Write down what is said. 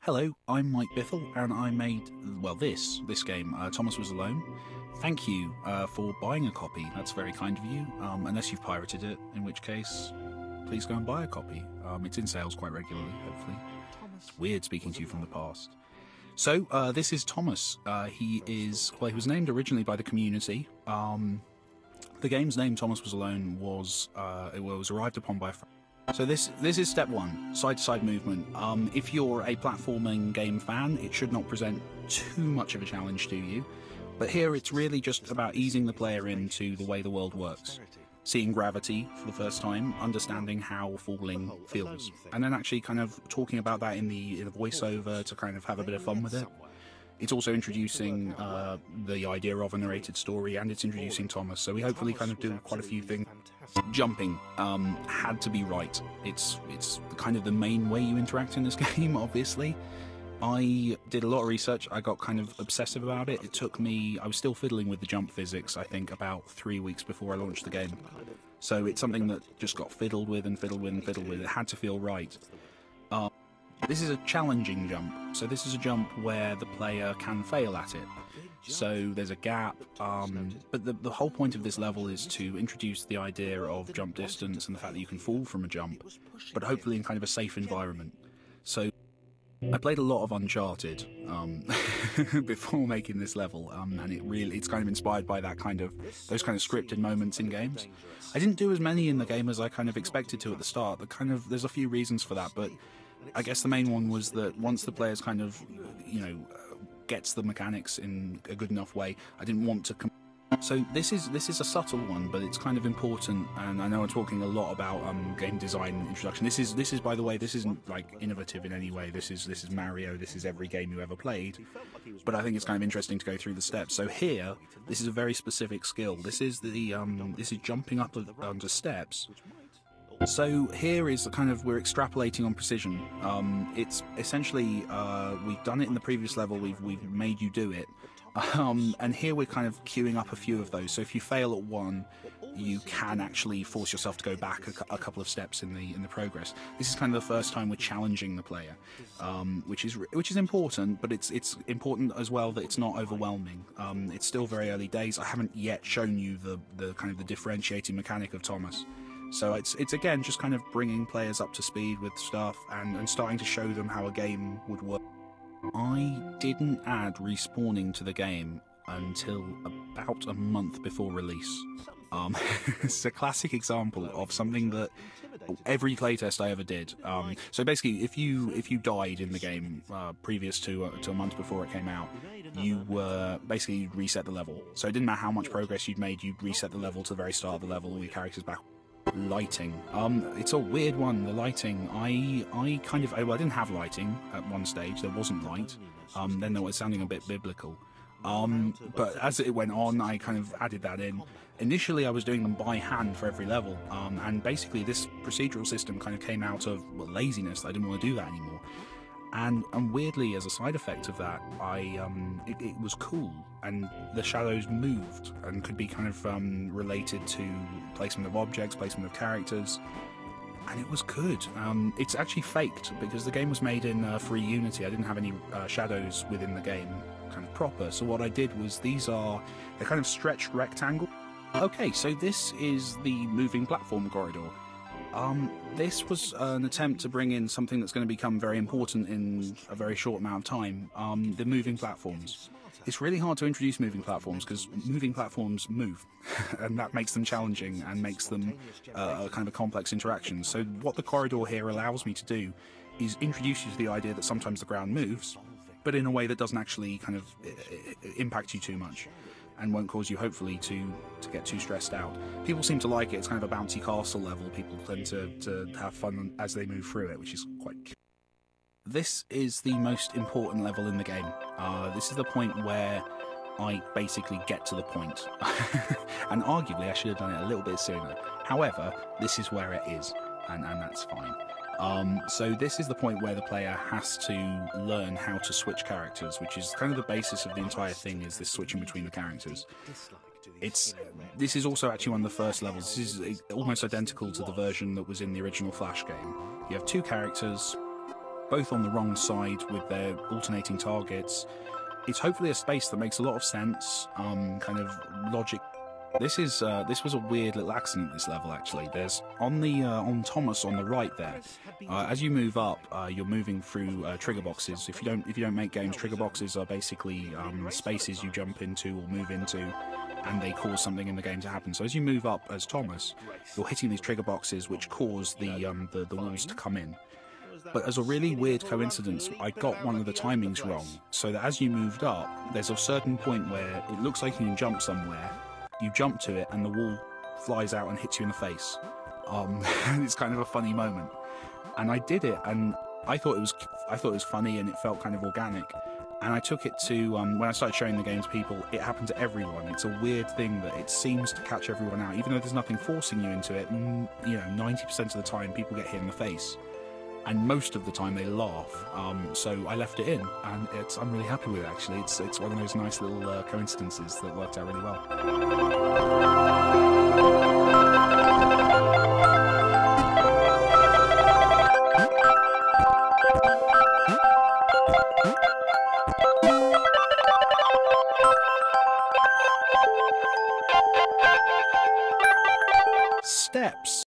Hello, I'm Mike Biffle, and I made, well, this game, Thomas Was Alone. Thank you for buying a copy. That's very kind of you, unless you've pirated it, in which case, please go and buy a copy. It's in sales quite regularly, hopefully. It's weird speaking to you from the past. So, this is Thomas. He was named originally by the community. The game's name, Thomas Was Alone, was arrived upon by a friend. So this is step one, side-to-side movement. If you're a platforming game fan, it should not present too much of a challenge to you. But here it's really just about easing the player into the way the world works. Seeing gravity for the first time, understanding how falling feels, and then actually kind of talking about that in the voiceover to kind of have a bit of fun with it. It's also introducing the idea of a narrated story, and it's introducing Thomas, so we hopefully kind of do quite a few things. Jumping had to be right. It's kind of the main way you interact in this game, obviously. I did a lot of research. I got kind of obsessive about it. It took me, I was still fiddling with the jump physics, I think, about 3 weeks before I launched the game. So it's something that just got fiddled with and fiddled with and fiddled with. It had to feel right. This is a challenging jump, so this is a jump where the player can fail at it. So there's a gap, but the whole point of this level is to introduce the idea of jump distance and the fact that you can fall from a jump, but hopefully in kind of a safe environment. So I played a lot of Uncharted before making this level, and it's kind of inspired by those kind of scripted moments in games. I didn't do as many in the game as I kind of expected to at the start. There's a few reasons for that, but I guess the main one was that once the player's kind of, gets the mechanics in a good enough way, I didn't want to. So this is a subtle one, but it's kind of important. And I know I'm talking a lot about game design introduction. This is by the way, this isn't like innovative in any way. This is Mario. This is every game you ever played. But I think it's kind of interesting to go through the steps. So here, this is a very specific skill. This is jumping up onto steps. So here is we're extrapolating on precision. It's essentially we've done it in the previous level. We've made you do it, and here we're kind of queuing up a few of those. So if you fail at one, you can actually force yourself to go back a couple of steps in the progress. This is kind of the first time we're challenging the player, which is important, but it's important as well that it's not overwhelming. It's still very early days. I haven't yet shown you the kind of the differentiating mechanic of Thomas. So it's again just kind of bringing players up to speed with stuff and starting to show them how a game would work. I didn't add respawning to the game until about a month before release. It's a classic example of something that every playtest I ever did. So basically, if you died in the game previous to a month before it came out, you'd reset the level. So it didn't matter how much progress you'd made, you'd reset the level to the very start of the level, all your characters back. Lighting. It's a weird one, the lighting. I didn't have lighting at one stage. There wasn't light. Then there was sounding a bit biblical. But as it went on, I kind of added that in. Initially, I was doing them by hand for every level, and basically this procedural system kind of came out of laziness. I didn't want to do that anymore. And weirdly, as a side effect of that, it was cool, and the shadows moved and could be kind of related to placement of objects, placement of characters, and it was good. It's actually faked because the game was made in free Unity. I didn't have any shadows within the game kind of proper, so what I did was they're kind of stretched rectangle. Okay, so this is the moving platform corridor. This was an attempt to bring in something that's going to become very important in a very short amount of time, the moving platforms. It's really hard to introduce moving platforms because moving platforms move, and that makes them challenging and makes them a kind of a complex interaction. So what the corridor here allows me to do is introduce you to the idea that sometimes the ground moves, but in a way that doesn't actually kind of impact you too much, and won't cause you, hopefully, to get too stressed out. People seem to like it. It's kind of a bouncy castle level. People tend to have fun as they move through it, which is quite cute. This is the most important level in the game. This is the point where I basically get to the point. And arguably, I should have done it a little bit sooner. However, this is where it is, and that's fine. So this is the point where the player has to learn how to switch characters, which is kind of the basis of the entire thing, is this switching between the characters. This is also actually one of the first levels. This is almost identical to the version that was in the original Flash game. You have two characters, both on the wrong side with their alternating targets. It's hopefully a space that makes a lot of sense, kind of logic. This was a weird little accident, this level, actually. There's, on Thomas on the right there, as you move up, you're moving through trigger boxes. If you don't make games, trigger boxes are basically spaces you jump into or move into, and they cause something in the game to happen. So as you move up as Thomas, you're hitting these trigger boxes which cause the walls to come in. But as a really weird coincidence, I got one of the timings wrong, so that as you moved up, there's a certain point where it looks like you can jump somewhere, you jump to it, and the wall flies out and hits you in the face. It's kind of a funny moment. And I did it, and I thought it was funny, and it felt kind of organic. And I took it to, when I started showing the game to people, it happened to everyone. It's a weird thing that it seems to catch everyone out. Even though there's nothing forcing you into it, 90% of the time people get hit in the face. And most of the time they laugh, so I left it in, and I'm really happy with it, actually. It's one of those nice little coincidences that worked out really well. Steps.